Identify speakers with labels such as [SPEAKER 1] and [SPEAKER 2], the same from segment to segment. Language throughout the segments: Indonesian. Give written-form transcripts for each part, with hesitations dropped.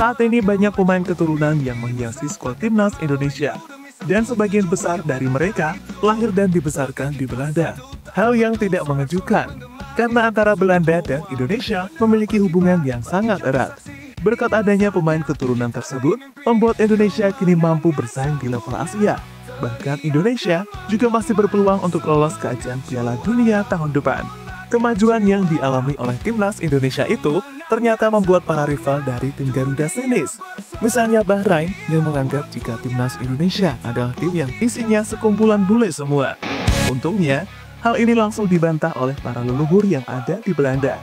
[SPEAKER 1] Saat ini banyak pemain keturunan yang menghiasi skuad timnas Indonesia, dan sebagian besar dari mereka lahir dan dibesarkan di Belanda. Hal yang tidak mengejutkan, karena antara Belanda dan Indonesia memiliki hubungan yang sangat erat. Berkat adanya pemain keturunan tersebut, membuat Indonesia kini mampu bersaing di level Asia. Bahkan Indonesia juga masih berpeluang untuk lolos ke ajang Piala Dunia tahun depan. Kemajuan yang dialami oleh timnas Indonesia itu ternyata membuat para rival dari tim Garuda sinis. Misalnya Bahrain yang menganggap jika timnas Indonesia adalah tim yang isinya sekumpulan bule semua. Untungnya, hal ini langsung dibantah oleh para leluhur yang ada di Belanda.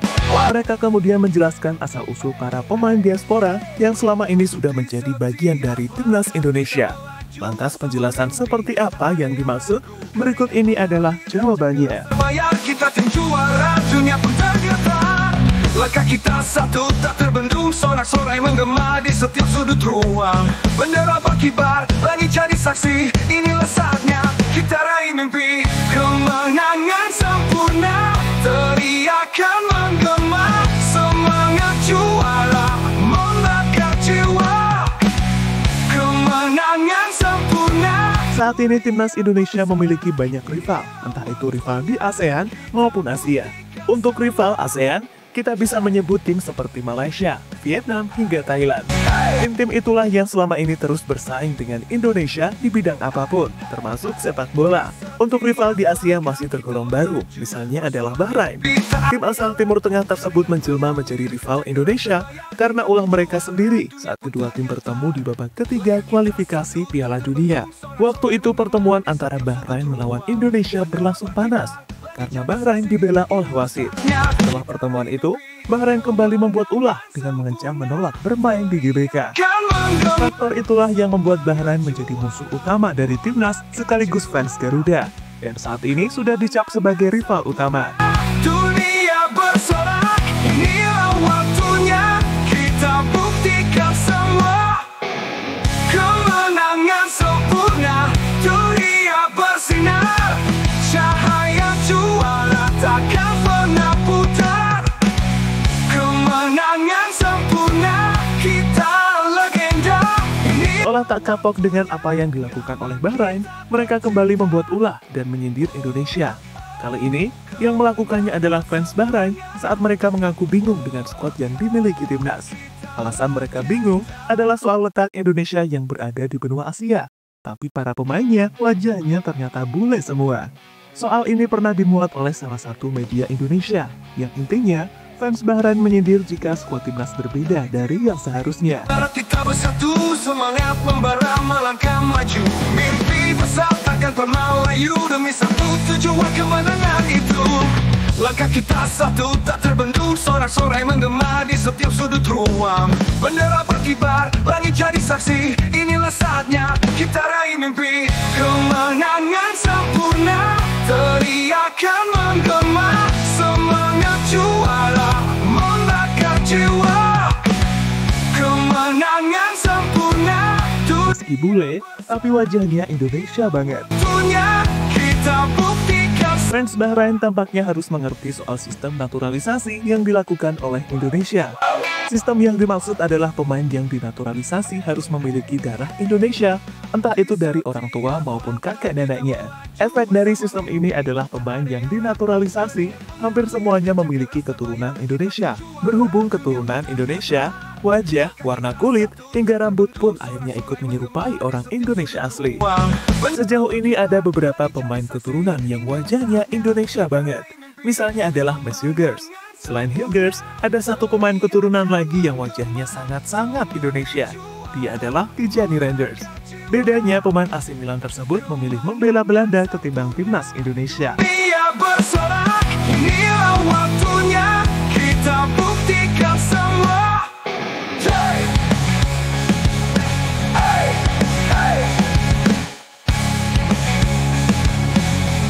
[SPEAKER 1] Mereka kemudian menjelaskan asal-usul para pemain diaspora yang selama ini sudah menjadi bagian dari timnas Indonesia. Lantas penjelasan seperti apa yang dimaksud? Berikut ini adalah jawabannya.
[SPEAKER 2] Kita tim juara dunia pun tergetar. Langkah kita satu tak terbendung, sorak-sorai menggema di setiap sudut ruang. Bendera berkibar, langit jadi saksi. Inilah saatnya kita raih mimpi. Kemenangan sempurna, teriakan menggema. Semangat juara membakar jiwa. Kemenangan sempurna.
[SPEAKER 1] Saat ini timnas Indonesia memiliki banyak rival, entah itu rival di ASEAN maupun Asia. Untuk rival ASEAN, kita bisa menyebut tim seperti Malaysia, Vietnam, hingga Thailand. Tim-tim itulah yang selama ini terus bersaing dengan Indonesia di bidang apapun, termasuk sepak bola. Untuk rival di Asia masih tergolong baru, misalnya adalah Bahrain. Tim asal Timur Tengah tersebut menjelma menjadi rival Indonesia karena ulah mereka sendiri saat kedua tim bertemu di babak ketiga kualifikasi Piala Dunia. Waktu itu pertemuan antara Bahrain melawan Indonesia berlangsung panas, karena Bahrain dibela oleh wasit. Setelah pertemuan itu, Bahrain kembali membuat ulah dengan mengancam menolak bermain di GBK. Faktor itulah yang membuat Bahrain menjadi musuh utama dari timnas sekaligus fans Garuda, dan saat ini sudah dicap sebagai rival utama.
[SPEAKER 2] Dunia bersorak, inilah waktunya kita buktikan semua. Kemenangan sempurna, dunia bersinar. Cahaya juara takkan pernah putar. Kemenangan sempurna, kita legenda.
[SPEAKER 1] Seolah tak kapok dengan apa yang dilakukan oleh Bahrain, mereka kembali membuat ulah dan menyindir Indonesia. Kali ini, yang melakukannya adalah fans Bahrain saat mereka mengaku bingung dengan skuad yang dimiliki timnas. Alasan mereka bingung adalah soal letak Indonesia yang berada di benua Asia. Tapi para pemainnya, wajahnya ternyata bule semua. Soal ini pernah dimuat oleh salah satu media Indonesia, yang intinya, fans Bahrain menyindir jika skuad timnas berbeda dari yang seharusnya.
[SPEAKER 2] Kita bersatu, semangat membara melangkah maju. Mimpi besar takkan pernah layu, demi satu tujuan kemenangan itu. Langkah kita satu tak terbendung, sorak-sorai menggema di setiap sudut ruang. Bendera berkibar, langit jadi saksi. Inilah saatnya kita raih mimpi. Kemenangan sempurna, teriakan menggema. Semangat juara membakar jiwa. Kemenangan sempurna.
[SPEAKER 1] Meski bule, tapi wajahnya Indonesia banget.
[SPEAKER 2] Dunia kita buktikan.
[SPEAKER 1] Fans Bahrain tampaknya harus mengerti soal sistem naturalisasi yang dilakukan oleh Indonesia. Sistem yang dimaksud adalah pemain yang dinaturalisasi harus memiliki darah Indonesia, entah itu dari orang tua maupun kakek neneknya. Efek dari sistem ini adalah pemain yang dinaturalisasi hampir semuanya memiliki keturunan Indonesia. Berhubung keturunan Indonesia, wajah, warna kulit, hingga rambut pun akhirnya ikut menyerupai orang Indonesia asli. Sejauh ini ada beberapa pemain keturunan yang wajahnya Indonesia banget. Misalnya adalah Mas Hugers. Selain Hugers, ada satu pemain keturunan lagi yang wajahnya sangat-sangat Indonesia. Dia adalah Tijani Randers. Bedanya, pemain AC Milan tersebut memilih membela Belanda ketimbang timnas Indonesia.
[SPEAKER 2] Dia bersorak, inilah waktunya kita buktikan semua. Hey! Hey! Hey!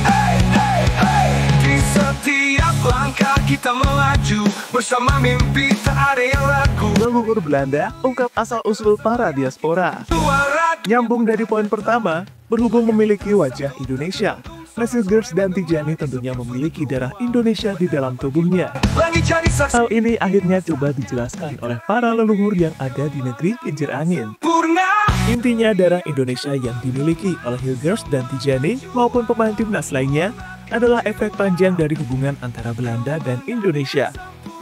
[SPEAKER 2] Hey! Hey! Hey! Di setiap langkah kita melaju, bersama mimpi tak ada yang ragu.
[SPEAKER 1] Leluhur Belanda ungkap asal-usul para diaspora.
[SPEAKER 2] Suara
[SPEAKER 1] Nyambung dari poin pertama, berhubung memiliki wajah Indonesia, Leslie Girls dan Tijani tentunya memiliki darah Indonesia di dalam tubuhnya. Hal ini akhirnya coba dijelaskan oleh para leluhur yang ada di negeri kincir angin. Intinya darah Indonesia yang dimiliki oleh Hill Girls dan Tijani maupun pemain timnas lainnya adalah efek panjang dari hubungan antara Belanda dan Indonesia.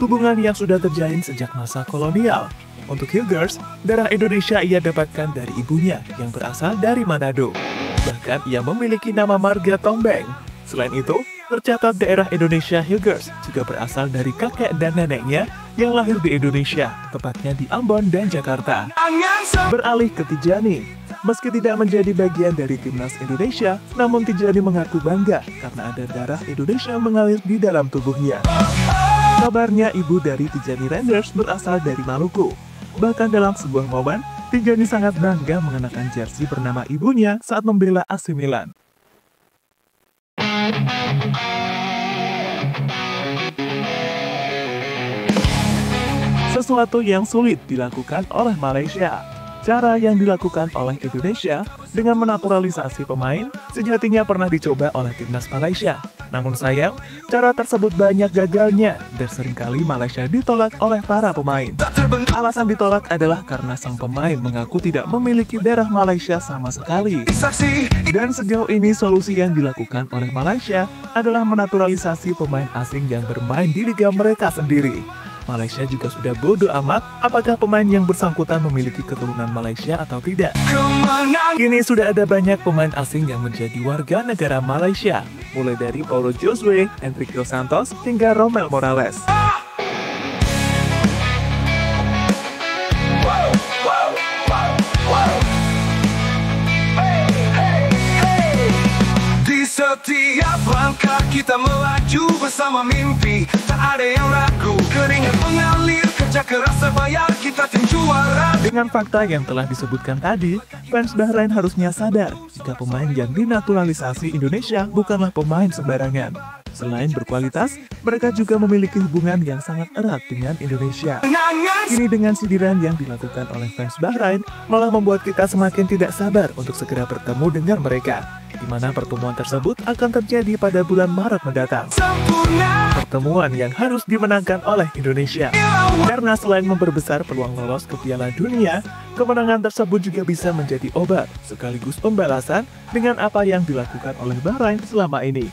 [SPEAKER 1] Hubungan yang sudah terjalin sejak masa kolonial. Untuk Hill Girls, darah Indonesia ia dapatkan dari ibunya yang berasal dari Manado. Bahkan ia memiliki nama marga Tombeng. Selain itu, tercatat daerah Indonesia Hill Girls juga berasal dari kakek dan neneknya yang lahir di Indonesia, tepatnya di Ambon dan Jakarta. Beralih ke Tijani, meski tidak menjadi bagian dari timnas Indonesia, namun Tijani mengaku bangga karena ada darah Indonesia mengalir di dalam tubuhnya. Kabarnya ibu dari Tijani Rangers berasal dari Maluku. Bahkan dalam sebuah momen, Tijani sangat bangga mengenakan jersey bernama ibunya saat membela AC Milan. Sesuatu yang sulit dilakukan oleh Malaysia. Cara yang dilakukan oleh Indonesia dengan menaturalisasi pemain sejatinya pernah dicoba oleh timnas Malaysia. Namun sayang, cara tersebut banyak gagalnya dan seringkali Malaysia ditolak oleh para pemain. Alasan ditolak adalah karena sang pemain mengaku tidak memiliki darah Malaysia sama sekali. Dan sejauh ini solusi yang dilakukan oleh Malaysia adalah menaturalisasi pemain asing yang bermain di liga mereka sendiri. Malaysia juga sudah bodoh amat apakah pemain yang bersangkutan memiliki keturunan Malaysia atau tidak. Kini sudah ada banyak pemain asing yang menjadi warga negara Malaysia, mulai dari Paulo Josue, Enrique Santos, hingga Romel Morales.
[SPEAKER 2] Setiap langkah kita melaju bersama mimpi, tak ada yang ragu, keringat mengalir, kerja keras terbayar, kita tim juara.
[SPEAKER 1] Dengan fakta yang telah disebutkan tadi, fans Bahrain harusnya sadar jika pemain yang dinaturalisasi Indonesia bukanlah pemain sembarangan. Selain berkualitas, mereka juga memiliki hubungan yang sangat erat dengan Indonesia. Kini dengan sindiran yang dilakukan oleh fans Bahrain, malah membuat kita semakin tidak sabar untuk segera bertemu dengan mereka, di mana pertemuan tersebut akan terjadi pada bulan Maret mendatang. Pertemuan yang harus dimenangkan oleh Indonesia. Karena selain memperbesar peluang lolos ke Piala Dunia, kemenangan tersebut juga bisa menjadi obat, sekaligus pembalasan dengan apa yang dilakukan oleh Bahrain selama ini.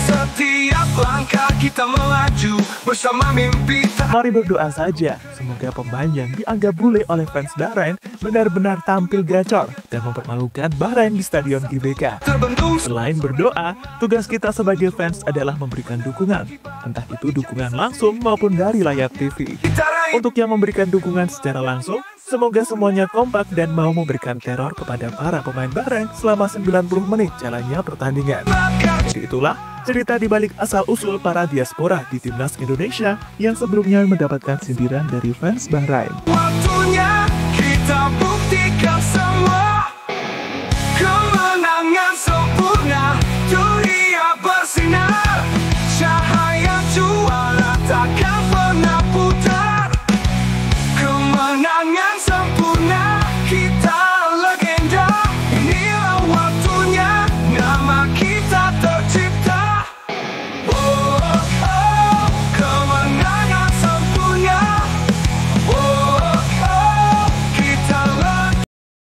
[SPEAKER 2] Setiap langkah kita melaju bersama mimpi.
[SPEAKER 1] Mari berdoa saja, semoga pemain yang dianggap bule oleh fans Bahrain benar-benar tampil gacor dan mempermalukan Bahrain di Stadion GBK. Selain berdoa, tugas kita sebagai fans adalah memberikan dukungan, entah itu dukungan langsung maupun dari layar TV. Untuk yang memberikan dukungan secara langsung, semoga semuanya kompak dan mau memberikan teror kepada para pemain Bahrain selama 90 menit jalannya pertandingan. Jadi itulah cerita di balik asal-usul para diaspora di timnas Indonesia yang sebelumnya mendapatkan sindiran dari fans Bahrain.
[SPEAKER 2] Waktunya kita buktikan semua.